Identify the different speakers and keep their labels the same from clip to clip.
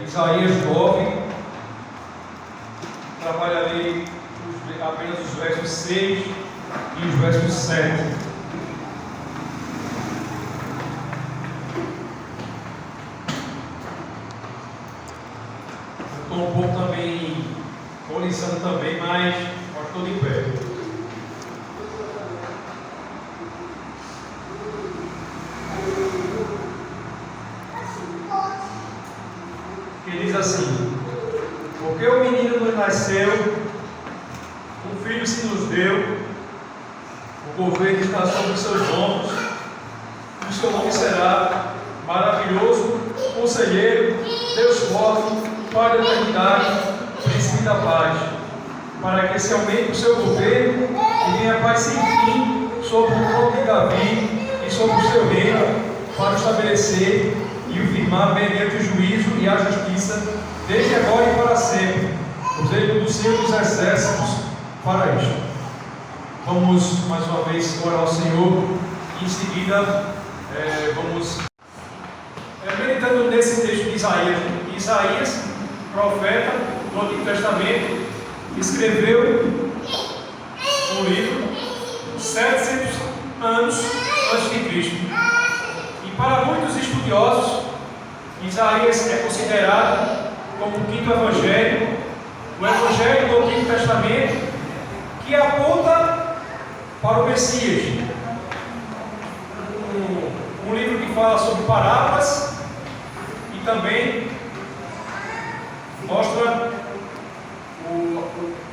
Speaker 1: Isaías 9, trabalharei apenas os versos 6 e os versos 7. Estou um pouco também colisando também, mas estou de pé. Que diz assim: porque o menino nos nasceu, um filho se nos deu, o governo está sobre os seus ombros, e o seu nome será maravilhoso, conselheiro, Deus forte, Pai da eternidade, príncipe da paz, para que se aumente o seu governo e venha a paz sem fim sobre o trono de Davi e sobre o seu reino, para estabelecer e o firmar mediante o juízo e a justiça, desde agora e para sempre, o zelo do Senhor dos Exércitos para isto. Vamos mais uma vez orar ao Senhor e em seguida vamos meditando nesse texto de Isaías. Isaías, profeta do Antigo Testamento, escreveu um livro 700 anos antes de Cristo. E para muitos estudiosos, Isaías é considerado como o quinto evangelho, o evangelho do Antigo Testamento, que aponta para o Messias. Um livro que fala sobre parábolas e também mostra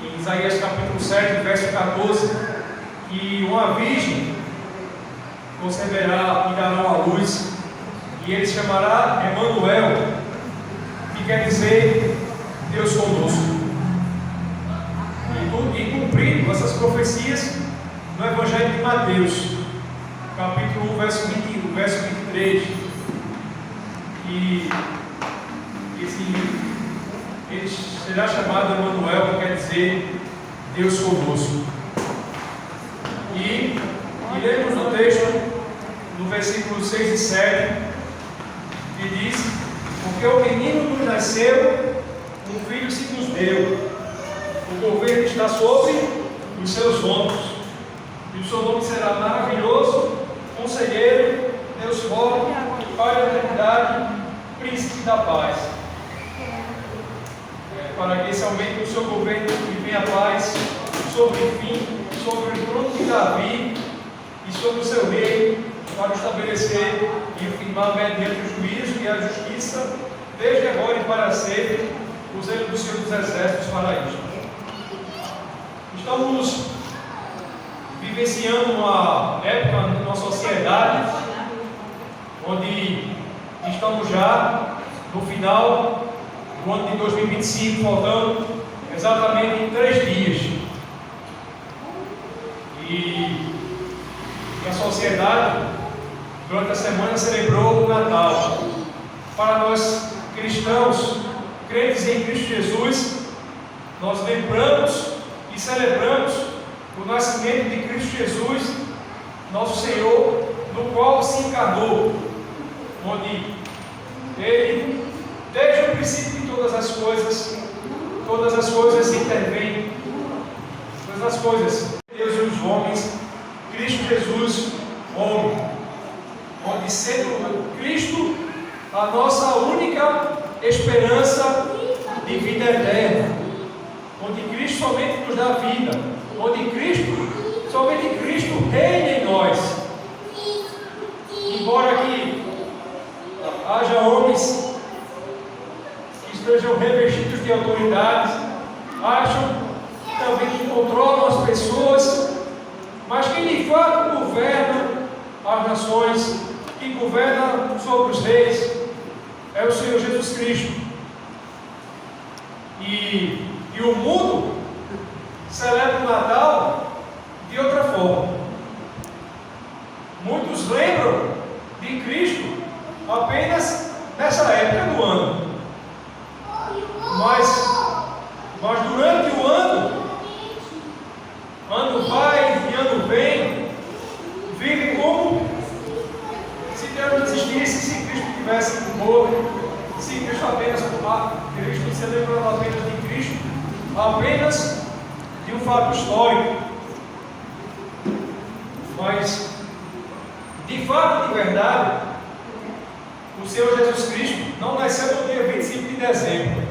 Speaker 1: em Isaías capítulo 7, verso 14, que uma virgem conceberá e dará à luz, e ele se chamará Emanuel, que quer dizer Deus conosco. E cumprindo essas profecias no Evangelho de Mateus, capítulo 1, verso 23, e ele será chamado Emanuel, que quer dizer Deus conosco. E lemos no texto, no versículo 6 e 7, que diz: porque o menino nos nasceu, um filho se nos deu, o governo está sobre os seus ombros, e o seu nome será maravilhoso, conselheiro, Deus forte, Pai da eternidade, príncipe da paz. Para que se aumente o seu governo e venha a paz sobre o trono de Davi e sobre o seu reino, para estabelecer e firmar mediante o juízo e a justiça, desde agora e para sempre, o zelo do Senhor dos Exércitos para isto. Estamos vivenciando uma época numa sociedade onde estamos já no final do ano de 2025, faltando exatamente 3 dias. E a sociedade, durante a semana, celebrou o Natal. Para nós cristãos, crentes em Cristo Jesus, nós lembramos e celebramos o nascimento de Cristo Jesus, nosso Senhor, no qual se encarnou, onde Ele, desde o princípio de todas as coisas intervêm, todas as coisas, Deus e os homens, Cristo Jesus, homem, onde sendo Cristo a nossa única esperança de vida eterna, onde Cristo somente nos dá vida, onde somente Cristo reina em nós. Embora que haja homens que estejam revestidos de autoridades, acham também que controlam as pessoas, mas quem de fato governa as nações, quem governa sobre os reis, é o Senhor Jesus Cristo. E o mundo celebra o Natal de outra forma. Muitos lembram de Cristo apenas nessa época do ano. Mas durante o ano vai e ano vem, vivem como se Deus não existisse, se Cristo tivesse morto, se Cristo apenas Cristo se lembrava apenas de Cristo, apenas de um fato histórico. Mas, de fato, de verdade, o Senhor Jesus Cristo não nasceu no dia 25 de dezembro.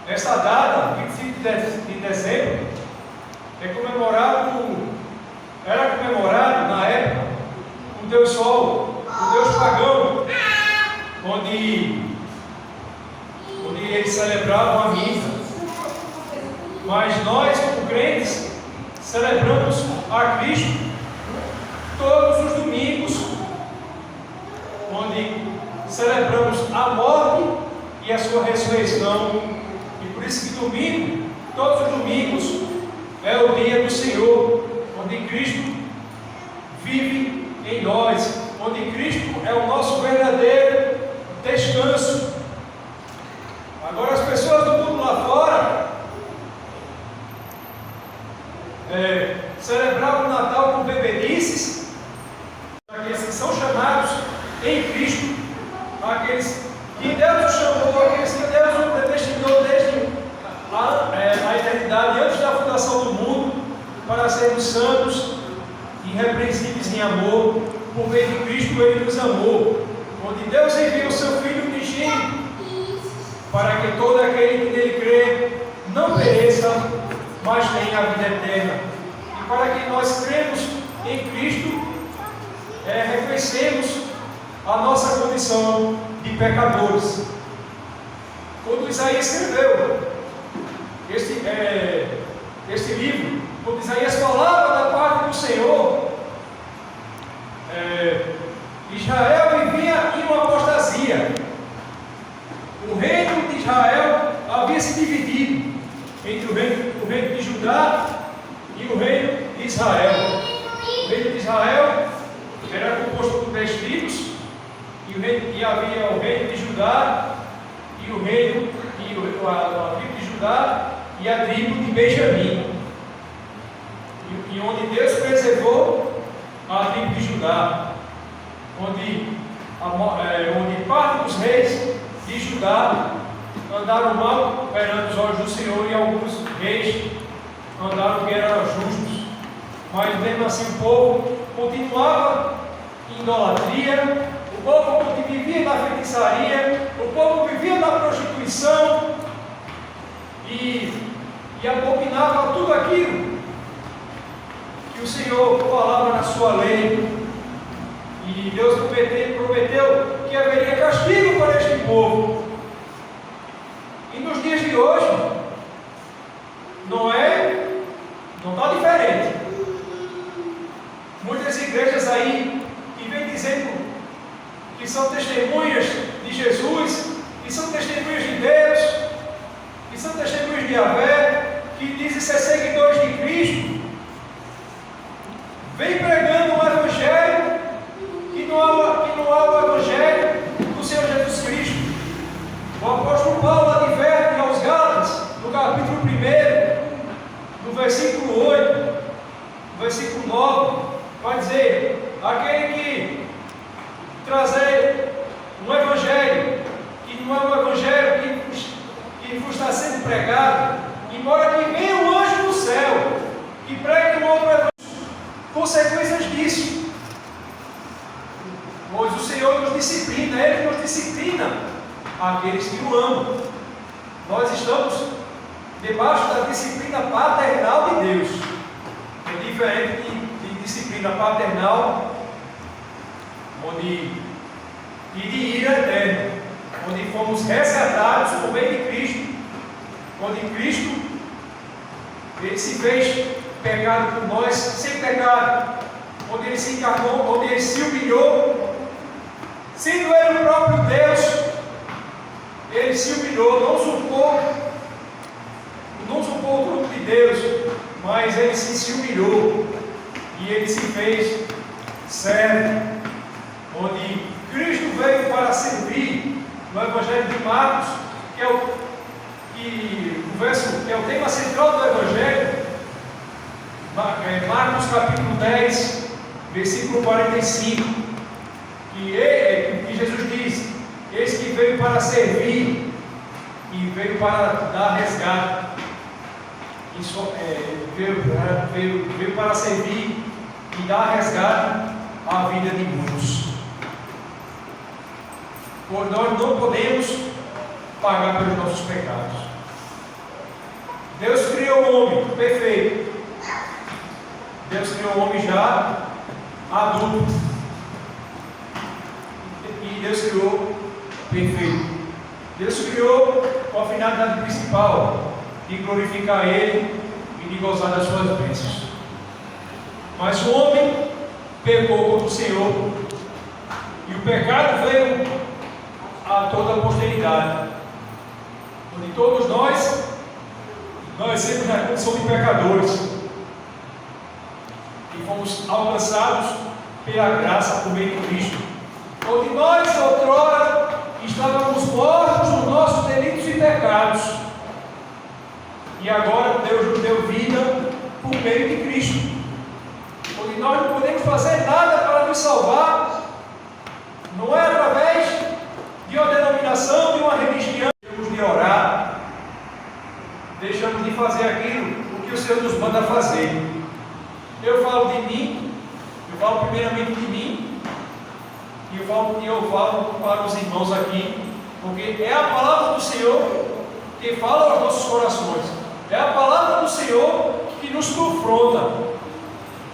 Speaker 1: Esta data, 25 de dezembro, era comemorado na época o Deus Sol, o Deus pagão, onde eles celebravam a missa. Mas nós, como crentes, celebramos a Cristo todos os domingos, onde celebramos a morte e a sua ressurreição. E por isso que domingo, todos os domingos, é o dia do Senhor, onde Cristo vive em nós, onde Cristo é o nosso verdadeiro descanso. Agora, as pessoas do mundo lá fora celebravam o Natal com bebedices, aqueles que são chamados em Cristo, aqueles que Deus os chamou, aqueles que Deus os predestinou desde a eternidade, antes da fundação do mundo, para sermos santos, irrepreensíveis em amor. Por meio de Cristo Ele nos amou, onde Deus enviou o seu Filho unigênito, para que todo aquele que nele crê não pereça, mas tenha a vida eterna. E para que nós cremos em Cristo, reconhecemos a nossa condição de pecadores. Quando Isaías escreveu este livro, quando Isaías falava da parte do Senhor, Israel vivia em uma apostasia. O reino de Israel havia se dividido entre o reino de Judá e o reino de Israel. O reino de Israel era composto por 10 tribos, e havia o reino de Judá e a tribo de Judá e a tribo de Benjamim, e onde Deus preservou a tribo de Judá, onde parte dos reis de Judá andaram mal perante os olhos do Senhor, e alguns reis andaram que eram justos, mas mesmo assim o povo continuava em idolatria, o povo vivia na feitiçaria, o povo vivia na prostituição e abominava tudo aquilo que o Senhor falava na sua lei. E Deus prometeu que haveria castigo para este povo. E nos dias de hoje, não está diferente. Muitas igrejas aí que vêm dizendo que são testemunhas de Jesus, que são testemunhas de Deus, que são testemunhas de Yahvé, que dizem ser seguidores de Cristo, vem pregando um evangelho que não há o evangelho do Senhor Jesus Cristo. O apóstolo Paulo adverte aos Gálatas, no capítulo 1, no versículo 8, no versículo 9, vai dizer: aquele que trazer um evangelho que não é um evangelho que vos está sendo pregado, embora que venha um anjo do céu que pregue um outro evangelho, consequências disso, pois o Senhor nos disciplina, Ele nos disciplina aqueles que o amam. Nós estamos debaixo da disciplina paternal de Deus. É diferente de disciplina paternal e de ira eterna, onde fomos resgatados por meio de Cristo, onde Cristo Ele se fez pecado por nós, sem pecado, onde Ele se encarnou, onde Ele se humilhou, sendo Ele o próprio Deus. Ele se humilhou, não usurpou o trono de Deus, mas Ele se humilhou e Ele se fez servo, onde Cristo veio para servir. No Evangelho de Marcos, que é o tema central do Evangelho, Marcos capítulo 10, versículo 45, que Jesus diz: eis que para servir e veio para dar resgate. Veio para servir e dar resgate à vida de muitos. Pois nós não podemos pagar pelos nossos pecados. Deus criou o homem perfeito. Deus criou o homem já adulto. E Deus criou perfeito. Deus criou com a finalidade principal de glorificar Ele e de gozar das suas bênçãos. Mas o homem pecou contra o Senhor, e o pecado veio a toda a posteridade, onde todos nós sempre na condição de pecadores, e fomos alcançados pela graça por meio de Cristo, onde nós outrora estávamos mortos nos nossos delitos e pecados, e agora Deus nos deu vida por meio de Cristo, onde nós não podemos fazer nada para nos salvar, não é através de uma denominação, de uma religião. Deixamos de orar, deixamos de fazer aquilo o que o Senhor nos manda fazer. Eu falo de mim, eu falo primeiramente de mim, e eu falo para os irmãos aqui, porque é a palavra do Senhor que fala aos nossos corações, é a palavra do Senhor que nos confronta,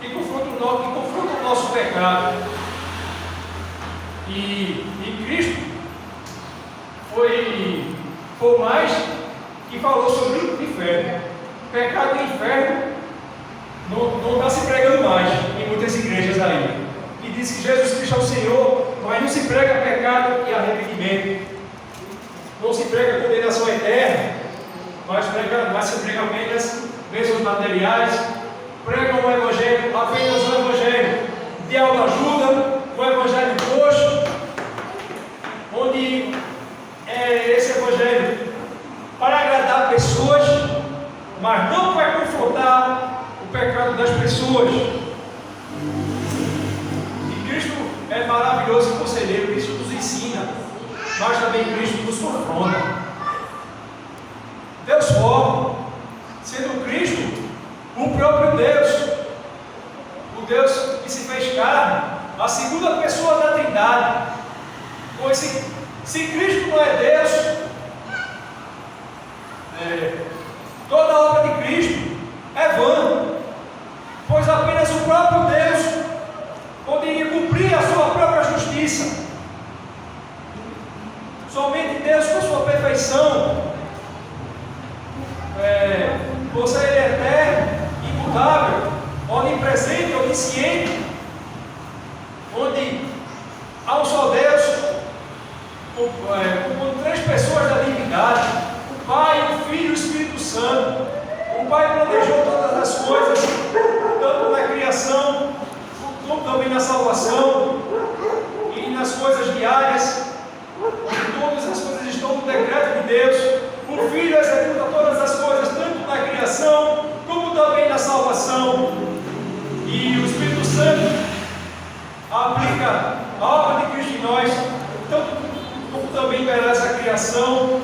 Speaker 1: que confronta o nosso pecado. E Cristo foi mais que falou sobre o inferno. Pecado e inferno não está se pregando mais em muitas igrejas aí. E diz que Jesus Cristo é o Senhor, mas não se prega pecado e arrependimento. Não se prega condenação eterna, mas se prega apenas bênçãos materiais. Pregam o Evangelho, apenas o Evangelho de autoajuda, o Evangelho coxo, onde é esse Evangelho para agradar pessoas, mas não para confrontar o pecado das pessoas. E Cristo é maravilhoso conselheiro, Cristo nos ensina, mas também Cristo nos confronta. Deus forma, sendo Cristo o próprio Deus, o Deus que se fez carne, a segunda pessoa da Trindade. Pois se Cristo não é Deus, toda a obra de Cristo é vã, pois apenas o próprio Deus poderia cumprir a sua própria justiça. Somente Deus, com a sua perfeição, por ser Ele eterno, imutável, onipresente, onisciente, onde há um só Deus, com três pessoas da divindade, o Pai, o Filho e o Espírito Santo. O Pai planejou todas as coisas, tanto na criação, como também na salvação e nas coisas diárias, onde todas as coisas estão no decreto de Deus. O Filho executa todas as coisas, tanto na criação, como também na salvação. E o Espírito Santo aplica a obra de Cristo em nós, tanto como também perante a criação,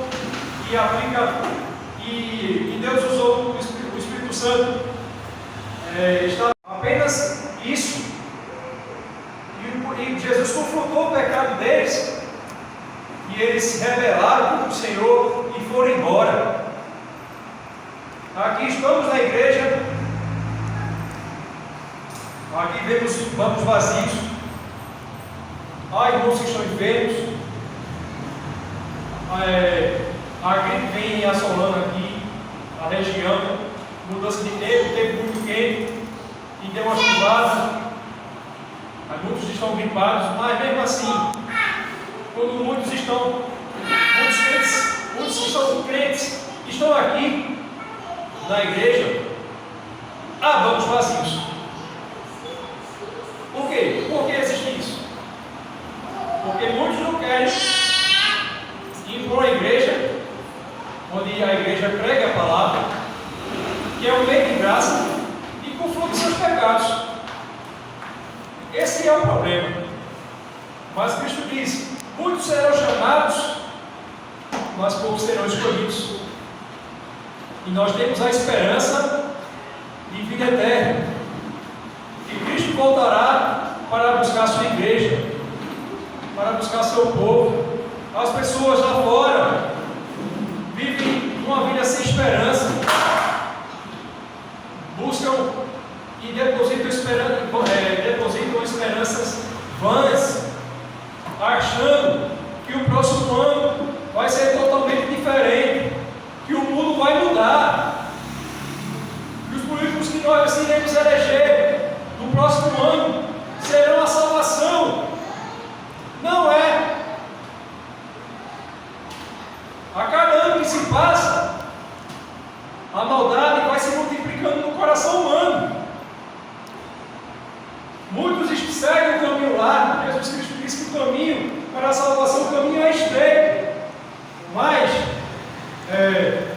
Speaker 1: e aplica, e Deus usou o Espírito Santo, está apenas isso, e Jesus confrontou o pecado deles, e eles se rebelaram contra o Senhor e foram embora. Aqui estamos na igreja, aqui vemos bancos vazios, há irmãos que estão enfermos, a gripe vem assolando aqui a região, mudança de tempo muito quente, e deu uma chuvada, muitos estão gripados, mas mesmo assim, quando muitos que são crentes, estão aqui na igreja, há bancos vazios. Por quê? Por que existe isso? Porque muitos não querem ir para uma igreja, onde a igreja prega a palavra, que é um meio de graça, e confronta seus pecados. Esse é o problema. Mas Cristo diz: muitos serão chamados mas poucos serão escolhidos. E nós temos a esperança de vida eterna. Que Cristo voltará para buscar sua igreja, para buscar seu povo. As pessoas lá fora vivem uma vida sem esperança, buscam e depositam esperanças vãs, achando que o próximo ano vai ser totalmente diferente, que o mundo vai mudar, que os políticos que nós iremos eleger no próximo ano serão a salvação. Não é. A cada ano que se passa, a maldade vai se multiplicando no coração humano. Muitos seguem o caminho largo. Jesus Cristo disse que o caminho para a salvação, o caminho é estreito, mas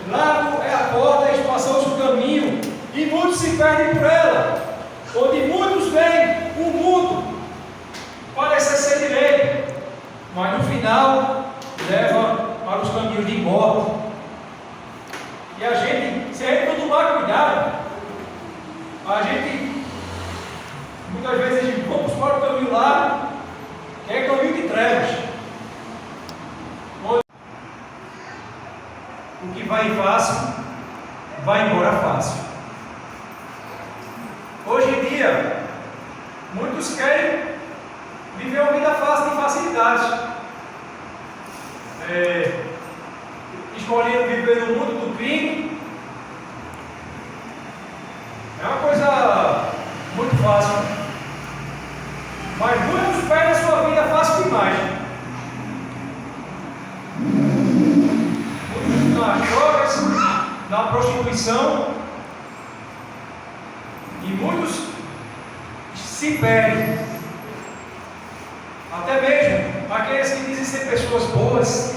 Speaker 1: largo é a porta, espaçoso o caminho, e muitos se perdem por ela. Onde muitos veem o mundo parece ser direito, mas no final leva para os caminhos de morte. E a gente, se a gente não tomar cuidado, a gente muitas vezes vamos para o caminho lá, que é caminho de trevas. O que vai fácil, vai embora fácil. Hoje em dia, muitos querem viver uma vida fácil de facilidade. Escolhendo viver no mundo do crime. É uma coisa muito fácil. Mas muitos perdem a sua vida fácil demais. Muitos nas drogas, na prostituição. E muitos se perdem. Até mesmo aqueles que dizem ser pessoas boas,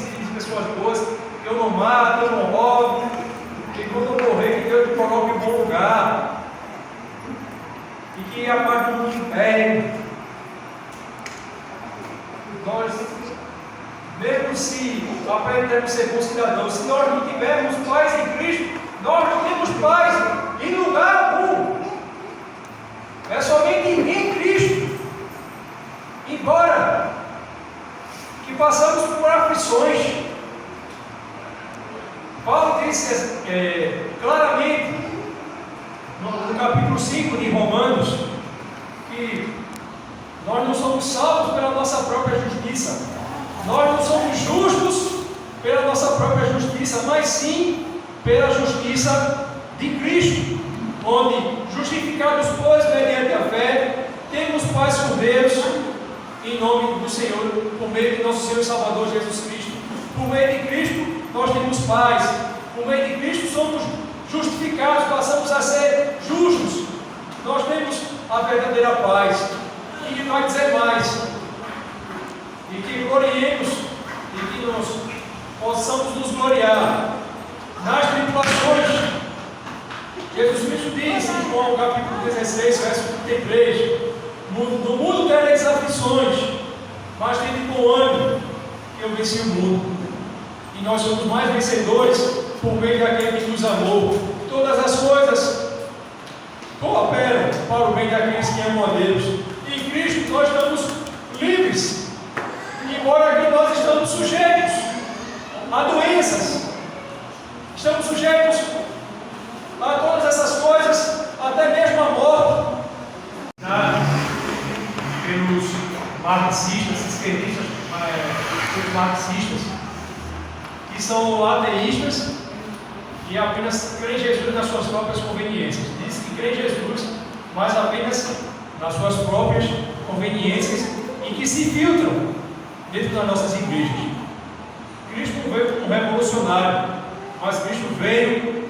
Speaker 1: que eu não mato, eu não roubo, que quando eu morrer, que Deus me coloque em bom lugar, e que a parte do mundo império. Nós, mesmo se aprendemos a ser bons cidadãos, se nós não tivermos paz em Cristo, nós não temos paz em lugar algum. É somente em Cristo. Embora que passamos por aflições, Paulo disse claramente no capítulo 5 de Romanos que nós não somos salvos pela nossa própria justiça, nós não somos justos pela nossa própria justiça, mas sim pela justiça de Cristo, onde, justificados pois mediante a fé, temos paz com Deus em nome do Senhor, por meio de nosso Senhor e Salvador Jesus Cristo. Por meio de Cristo nós temos paz, por meio de Cristo somos justificados, passamos a ser justos, nós temos a verdadeira paz. E que vai dizer mais, e que gloriemos, e que nós possamos nos gloriar nas tribulações. Jesus Cristo diz em João capítulo 16, verso 33, no mundo tereis aflições, mas tende bom ânimo, que eu venci o mundo. E nós somos mais vencedores por meio daquele que nos amou. Todas as coisas cooperam para o bem daqueles que amam a Deus. E em Cristo nós estamos livres, embora aqui nós estamos sujeitos a doenças, estamos sujeitos a todas essas coisas, até mesmo a morte. Pelos marxistas, esquerdistas, pelos marxistas, que são ateístas e apenas creem em Jesus nas suas próprias conveniências. Diz que creem em Jesus, mas apenas nas suas próprias conveniências e que se filtram dentro das nossas igrejas. Cristo não veio como um revolucionário, mas Cristo veio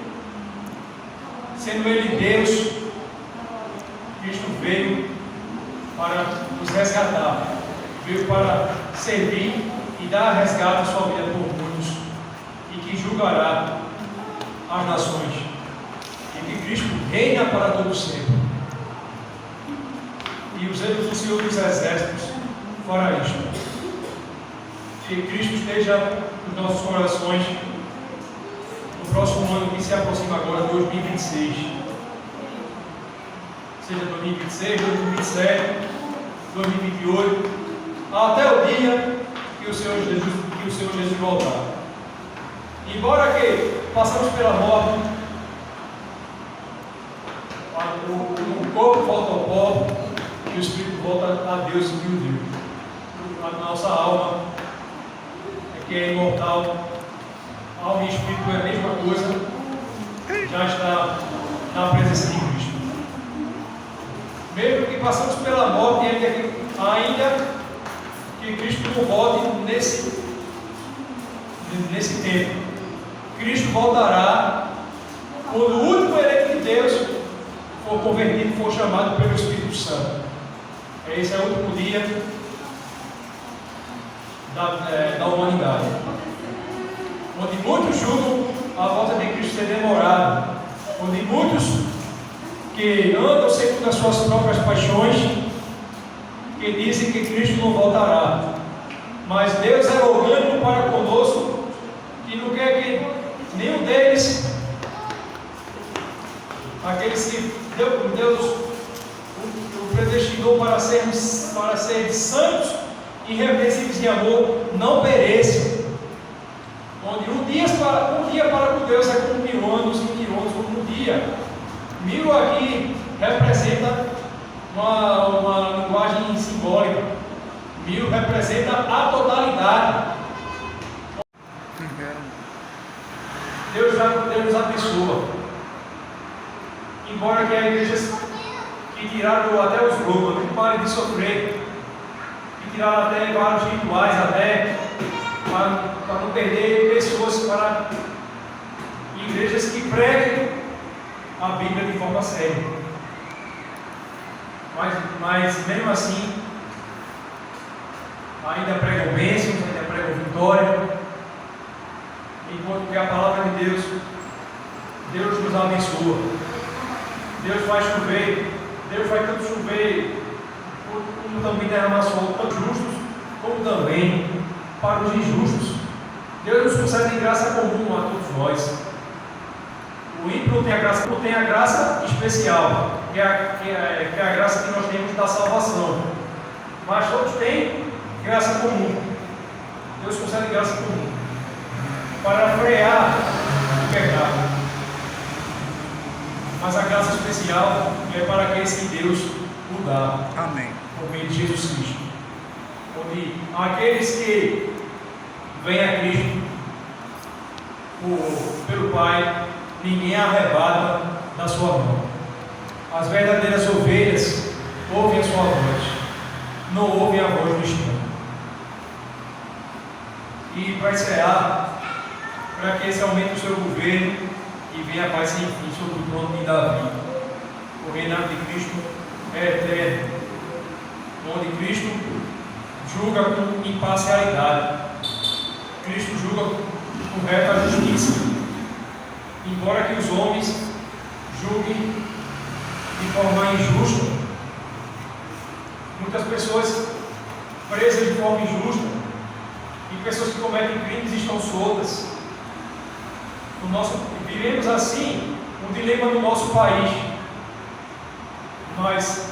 Speaker 1: sendo Ele Deus. Cristo veio para nos resgatar, veio para servir e dar resgate à sua vida por muitos, e que julgará as nações, e que Cristo reina para todo sempre. E os zelos do Senhor dos Exércitos fará isto. que Cristo esteja nos nossos corações no próximo ano que se aproxima agora, 2026. Seja 2026, 2027, 2028, até o dia que o Senhor Jesus voltar. Embora que passamos pela morte, o corpo volta ao pó e o espírito volta a Deus e o Deus. A nossa alma, que é imortal, alma e espírito é a mesma coisa, já está na presença de Cristo. Mesmo que passamos pela morte, ainda que Cristo não volte nesse tempo, Cristo voltará quando o último eleito de Deus for convertido, for chamado pelo Espírito Santo. Esse é o último dia da humanidade, onde muitos julgam a volta de Cristo ser demorada, onde muitos que andam segundo as suas próprias paixões, que dizem que Cristo não voltará. Mas Deus é orgânico para conosco, que não quer que nenhum deles, aqueles que Deus o predestinou para serem santos, irrepreensíveis em amor, não pereçam. Onde um dia para com Deus é como 1000 anos, e 1000 anos como um dia. 1000 aqui representa uma linguagem simbólica. 1000 representa a totalidade. Deus nos abençoa. Embora que há igrejas que tiraram até os globos, que parem de sofrer, que tiraram até vários rituais, até para não perder pessoas, para igrejas que pregam a Bíblia de forma séria. Mas mesmo assim, ainda pregam bênçãos, ainda pregam vitória, enquanto que a palavra de Deus nos abençoa. Deus faz chover, Deus vai tanto chover, como também derramar sol, tanto justos, como também para os injustos. Deus nos concede graça comum a todos nós. O ímpio não tem a graça especial, que é a graça que nós temos da salvação. Mas todos têm graça comum. Deus concede graça comum para frear o pecado. Mas a graça especial é para aqueles que Deus o dá.
Speaker 2: Amém.
Speaker 1: Por meio de Jesus Cristo. Onde aqueles que vêm a Cristo pelo Pai, ninguém arrebata da sua mão. As verdadeiras ovelhas ouvem a sua voz, não ouvem a voz do estranho. E para encerrar, para que esse aumente o seu governo e venha a paz sem fim sobre o trono de Davi. O reinado de Cristo é eterno, onde Cristo julga com imparcialidade. Cristo julga com reta justiça. Embora que os homens julguem de forma injusta, muitas pessoas presas de forma injusta e pessoas que cometem crimes estão soltas. Vivemos assim um dilema no nosso país, mas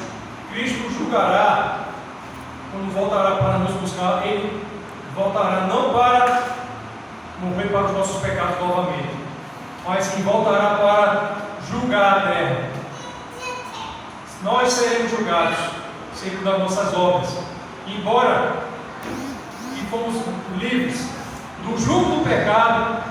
Speaker 1: Cristo julgará quando voltará para nos buscar. Ele voltará não para morrer para os nossos pecados novamente, mas sim voltará para julgar a terra. Nós seremos julgados segundo as nossas obras, embora que fomos livres do jugo do pecado.